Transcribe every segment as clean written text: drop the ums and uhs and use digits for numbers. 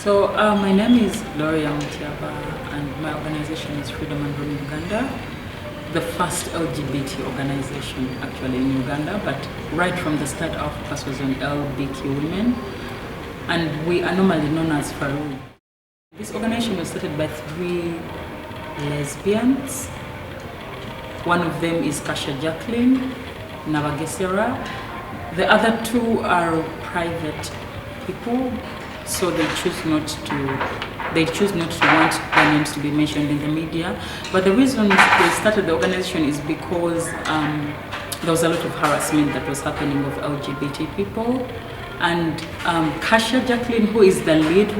My name is Gloria Mutyaba, and my organization is Freedom and Roam Uganda, the first LGBT organization actually in Uganda, but right from the start our focus was on LBQ women, and we are normally known as Farug. This organization was started by 3 lesbians. One of them is Kasha Jacqueline Navagesera. The other 2 are private people, so they choose not to want their names to be mentioned in the media. But the reason they started the organization is because there was a lot of harassment that was happening of LGBT people. And Kasha Jacqueline, who was the lead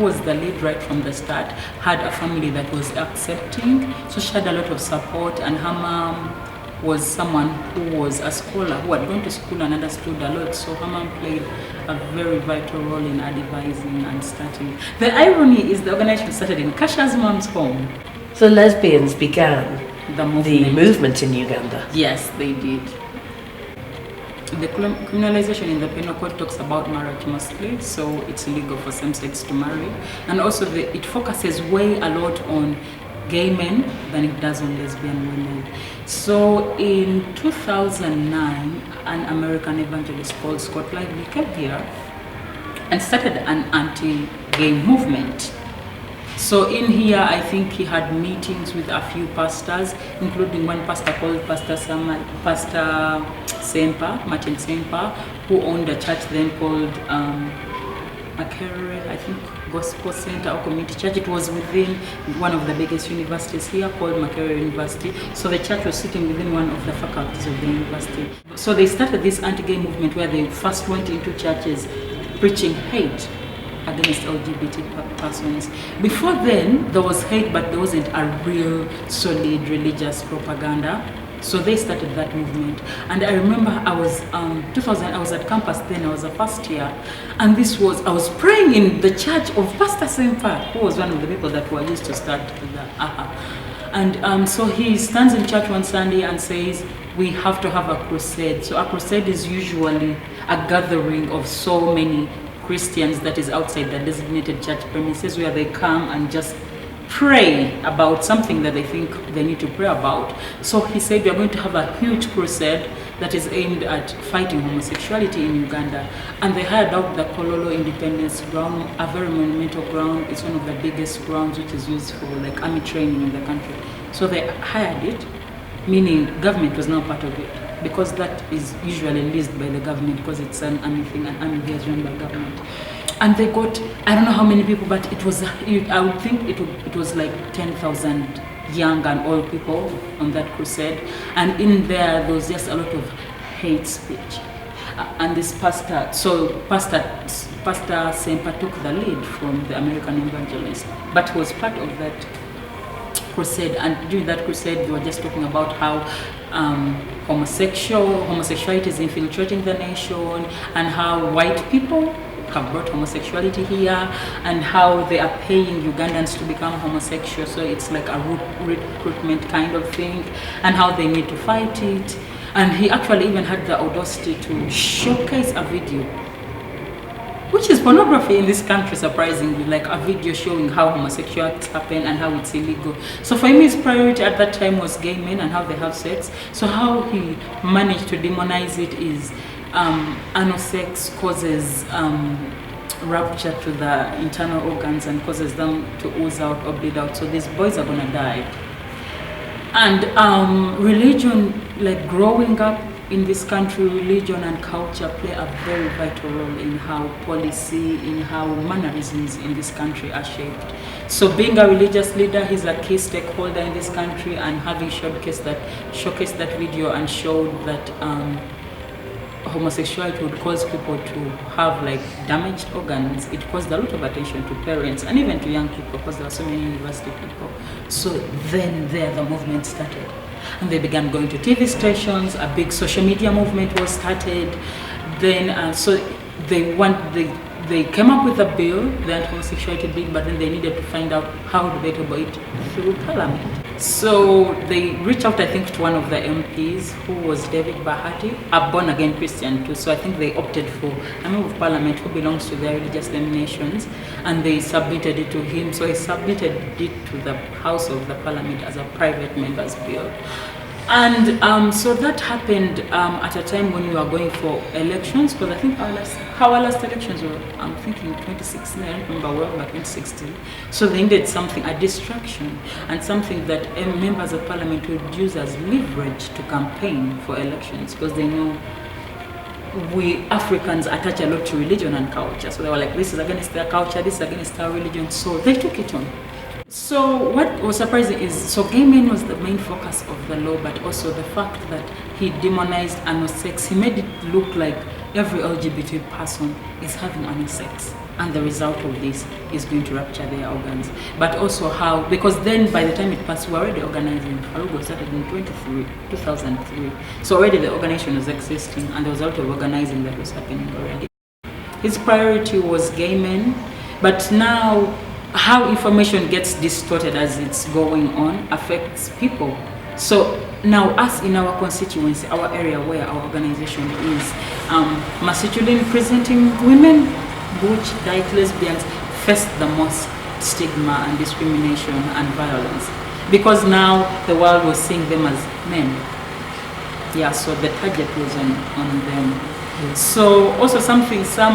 right from the start, had a family that was accepting. So she had a lot of support, and her mom was someone who was a scholar, who had gone to school and understood a lot. So her mom played a very vital role in advising and starting. The irony is the organization started in Kasha's mom's home. So lesbians began the movement in Uganda? Yes, they did. The criminalization in the penal code talks about marriage mostly, so it's illegal for same-sex to marry. And also it focuses way a lot on gay men than it does on lesbian women. So in 2009, an American evangelist called Scott Lively came here and started an anti-gay movement. So in here, I think he had meetings with a few pastors, including one pastor called Pastor Martin Sempa, who owned a church then called Makerere, I think, Gospel Center or Community Church. It was within one of the biggest universities here called Makerere University. So the church was sitting within one of the faculties of the university. So they started this anti-gay movement where they first went into churches preaching hate against LGBT persons. Before then, there was hate, but there wasn't a real solid religious propaganda. So they started that movement. And I remember I was at campus then, I was a first year, and I was praying in the church of Pastor Sempa, who was one of the people that were used to start the AHA. And so he stands in church one Sunday and says, we have to have a crusade. So a crusade is usually a gathering of so many Christians that is outside the designated church premises, where they come and just pray about something that they think they need to pray about. So he said, we are going to have a huge crusade that is aimed at fighting homosexuality in Uganda. And they hired out the Kololo Independence Ground, a very monumental ground. It's one of the biggest grounds which is used for like army training in the country. So they hired it, meaning government was now part of it, because that is usually leased by the government, because it's an army thing, and army is run by government. And they got, I don't know how many people, but it was, I would think it was like 10,000 young and old people on that crusade. And in there was just a lot of hate speech. And this pastor Sempa took the lead from the American evangelist, but he was part of that crusade. And during that crusade, they were just talking about how homosexuality is infiltrating the nation, and how white people have brought homosexuality here, and how they are paying Ugandans to become homosexual. So it's like a recruitment kind of thing, and how they need to fight it. And he actually even had the audacity to showcase a video, which is pornography in this country, surprisingly, like a video showing how homosexuality happen and how it's illegal. So for him, his priority at that time was gay men and how they have sex. So how he managed to demonize it is anal sex causes rupture to the internal organs and causes them to ooze out or bleed out. So these boys are gonna die. And religion, like growing up in this country, religion and culture play a very vital role in how policy, in how mannerisms in this country are shaped. So being a religious leader, he's a key stakeholder in this country, and having showcased that video and showed that homosexuality would cause people to have like damaged organs. It caused a lot of attention to parents and even to young people, because there are so many university people. So then the movement started, and they began going to TV stations. A big social media movement was started. Then so they came up with a bill, the anti-homosexuality bill, but then they needed to find out how to get about it through parliament. So they reached out, I think, to one of the MPs, who was David Bahati, a born-again Christian too. So I think they opted for a member of parliament who belongs to their religious denominations, and they submitted it to him. So he submitted it to the House of the Parliament as a private member's bill. And so that happened at a time when we were going for elections, because I think our last elections were, I'm thinking 2016, I don't remember well, but 2016. So they needed something, a distraction, and something that members of parliament would use as leverage to campaign for elections, because they know we Africans attach a lot to religion and culture. So they were like, this is against their culture, this is against our religion. So they took it on. So what was surprising is, so gay men was the main focus of the law, but also the fact that he demonized anal sex. He made it look like every LGBT person is having anal sex, and the result of this is going to rupture their organs. But also how, because then by the time it passed, we were already organizing. Farug started in 2003. So already the organization was existing, and there was a lot of organizing that was happening already. His priority was gay men, but now how information gets distorted as it's going on affects people. So now us in our constituency, our area where our organization is, masculine presenting women, butch, dyke lesbians face the most stigma and discrimination and violence, because now the world was seeing them as men. Yeah, so the target was on them. So also some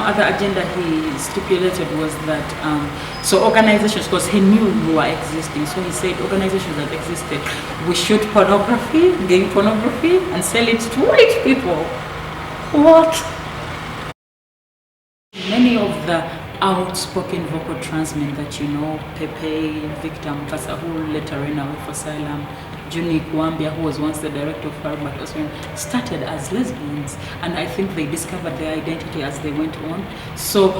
other agenda he stipulated was that, so organizations, because he knew we were existing, so he said organizations that existed, we shoot pornography, gay pornography, and sell it to white people. What? Many of the outspoken vocal trans men that you know, Pepe, Victor Mukasa, who later ran away for asylum, Juni Kwambia, who was once the director of Farug, but also started as lesbians, and I think they discovered their identity as they went on. So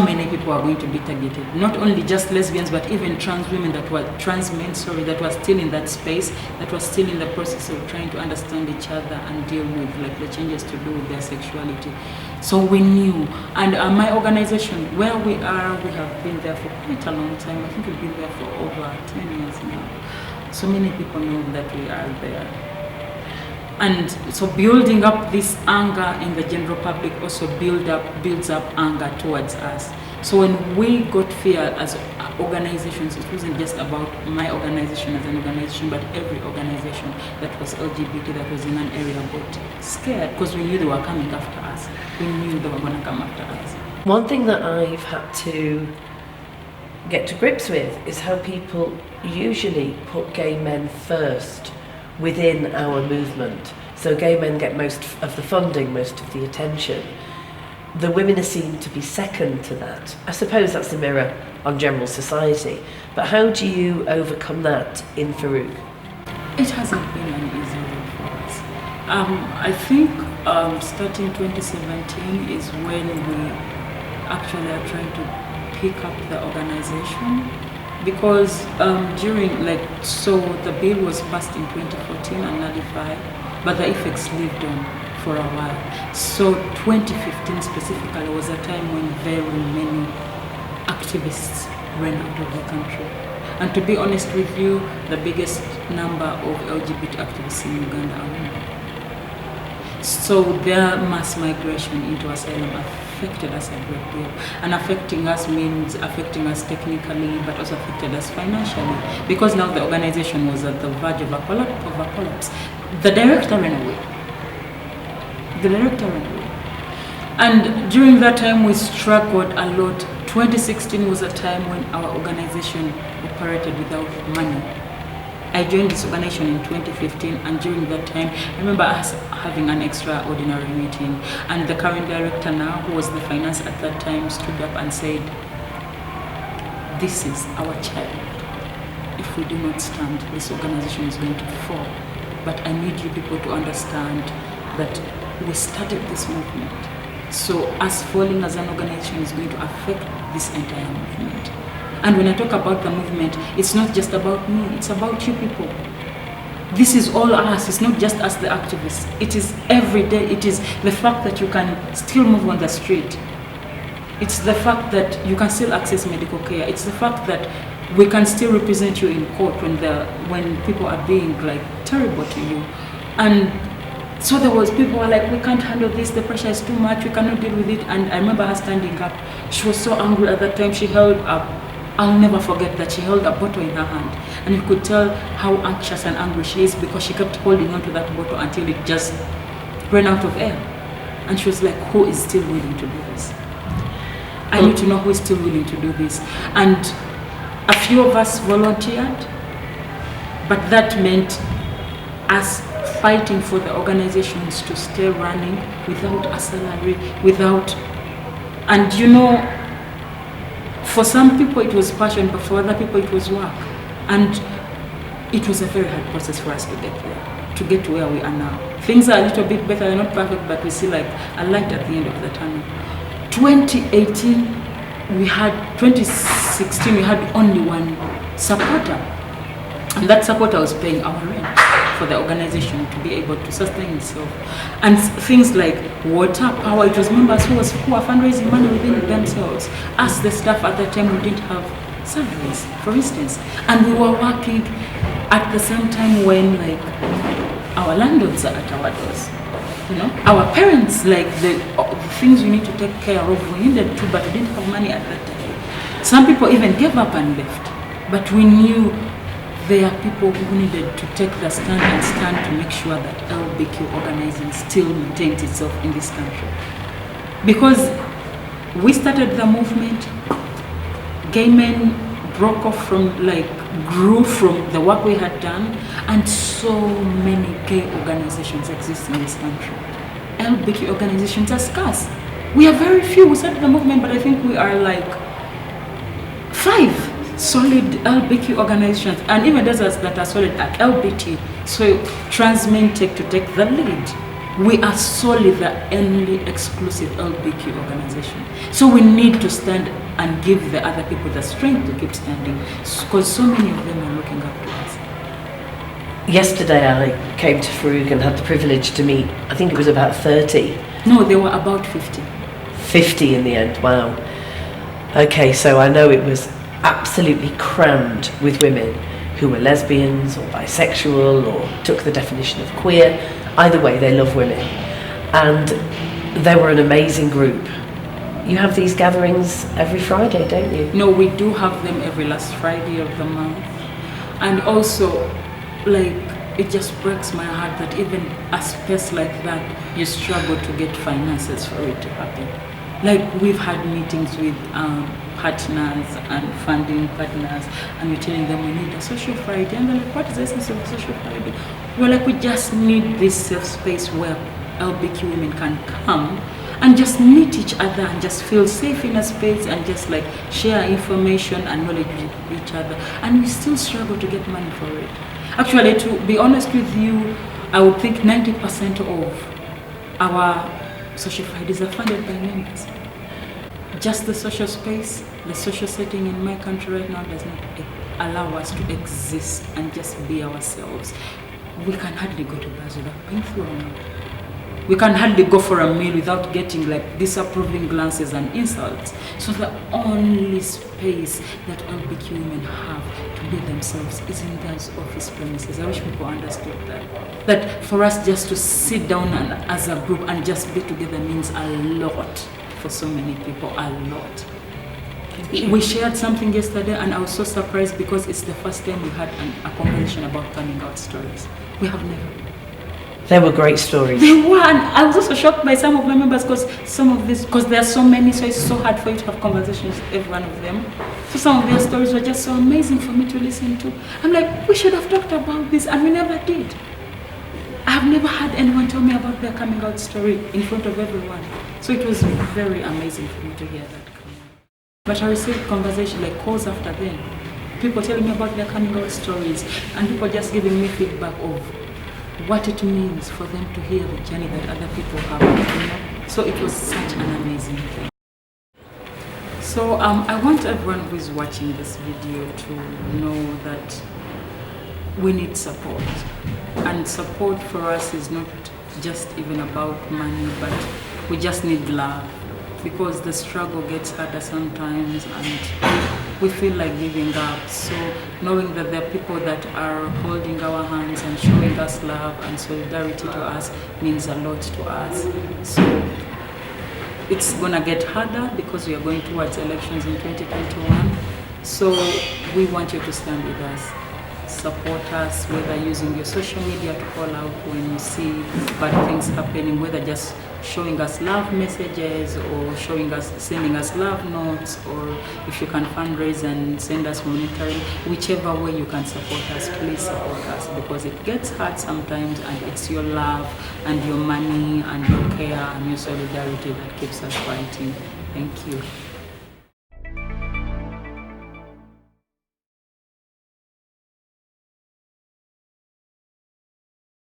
many people are going to be targeted. Not only just lesbians, but even trans women that were trans men, that were still in that space, that were still in the process of trying to understand each other and deal with like the changes to do with their sexuality. So we knew, and my organization, where we are, we have been there for quite a long time. I think we've been there for over 10 years now. So many people know that we are there. And so building up this anger in the general public also builds up anger towards us. So when we got fear as organizations, it wasn't just about my organization as an organization, but every organization that was LGBT, that was in an area, got scared, because we knew they were coming after us. We knew they were going to come after us. One thing that I've had to get to grips with is how people usually put gay men first within our movement. So gay men get most of the funding, most of the attention. The women are seen to be second to that. I suppose that's a mirror on general society. But how do you overcome that in Farug? It hasn't been an easy road for us. I think starting 2017 is when we actually are trying to pick up the organization, because during so the bill was passed in 2014 and nullified, but the effects lived on for a while. So 2015 specifically was a time when very many activists ran out of the country. And to be honest with you, the biggest number of LGBT activists in Uganda are women. So their mass migration into asylum affected us a great deal. And affecting us means affecting us technically, but also affected us financially. Because now the organization was at the verge of a collapse. The director ran away. And during that time we struggled a lot. 2016 was a time when our organization operated without money. I joined this organization in 2015, and during that time, I remember us having an extraordinary meeting, and the current director now, who was the finance at that time, stood up and said, "This is our child. If we do not stand, this organization is going to fall. But I need you people to understand that we started this movement. So us falling as an organization is going to affect this entire movement. And when I talk about the movement, it's not just about me, it's about you people. This is all us, it's not just us the activists. It is every day, it is the fact that you can still move on the street. It's the fact that you can still access medical care. It's the fact that we can still represent you in court when people are being like terrible to you. And so there was people who were like, we can't handle this, the pressure is too much, we cannot deal with it. And I remember her standing up. She was so angry at that time. She held up, I'll never forget that, she held a bottle in her hand, and you could tell how anxious and angry she is because she kept holding on to that bottle until it just ran out of air. And she was like, who is still willing to do this? I need to know who is still willing to do this. And a few of us volunteered, but that meant us fighting for the organizations to stay running without a salary, and you know, for some people it was passion, but for other people it was work. And it was a very hard process for us to get there, to get to where we are now. Things are a little bit better, they're not perfect, but we see like a light at the end of the tunnel. 2016 we had only one supporter, and that supporter was paying our rent for the organization to be able to sustain itself. And things like water, power, it was members who are fundraising money within themselves. Us, the staff at that time, we didn't have salaries, for instance, and we were working at the same time when like our landlords are at our doors. You know, our parents, like the things we need to take care of, we needed to, but we didn't have money at that time. Some people even gave up and left, but we knew there are people who needed to take the stand to make sure that LBQ organizing still maintains itself in this country. Because we started the movement, gay men broke off grew from the work we had done, and so many gay organizations exist in this country. LBQ organizations are scarce. We are very few. We started the movement, but I think we are like 5 solid LBQ organizations, and even those that are solid at LBT, so trans men take the lead. We are solely the only exclusive LBQ organization. So we need to stand and give the other people the strength to keep standing, because so many of them are looking up to us. Yesterday I came to Farug and had the privilege to meet, I think it was about 30. No, there were about 50. 50 in the end, wow. Okay, so I know it was absolutely crammed with women who were lesbians or bisexual or took the definition of queer. Either way, they love women. And they were an amazing group. You have these gatherings every Friday, don't you? No, we do have them every last Friday of the month. And also, like, it just breaks my heart that even a space like that, you struggle to get finances for it to happen. Like, we've had meetings with partners and funding partners, and we're telling them we need a social Friday, and they're like, what is the essence of a social Friday? We're like, we just need this safe space where LBQ women can come and just meet each other and just feel safe in a space and just like share information and knowledge with each other. And we still struggle to get money for it. Actually, to be honest with you, I would think 90% of our social Fridays are funded by members. Just the social space, the social setting in my country right now does not allow us to exist and just be ourselves. We can hardly go to bars without being thrown out. We can hardly go for a meal without getting like disapproving glances and insults. So the only space that LBQ women have to be themselves is in those office premises. I wish people understood that. That for us just to sit down and as a group and just be together means a lot for so many people, a lot. We shared something yesterday and I was so surprised because it's the first time we had a conversation about coming out stories. We have never. They were great stories. They were, and I was also shocked by some of my members because there are so many, so it's so hard for you to have conversations with every one of them. So some of their stories were just so amazing for me to listen to. I'm like, we should have talked about this, and we never did. I have never had anyone tell me about their coming out story in front of everyone. So it was very amazing for me to hear that. But I received conversation like calls after them. People telling me about their coming out stories, and people just giving me feedback of what it means for them to hear the journey that other people have, you know? So it was such an amazing thing. So I want everyone who is watching this video to know that we need support. And support for us is not just even about money, but we just need love, because the struggle gets harder sometimes, and we feel like giving up. So knowing that there are people that are holding our hands and showing us love and solidarity to us means a lot to us. So it's gonna get harder because we are going towards elections in 2021. So we want you to stand with us. Support us, whether using your social media to call out when you see bad things happening, whether just showing us love messages or sending us love notes, or if you can fundraise and send us monetary, whichever way you can support us, please support us, because it gets hard sometimes, and it's your love and your money and your care and your solidarity that keeps us fighting. Thank you.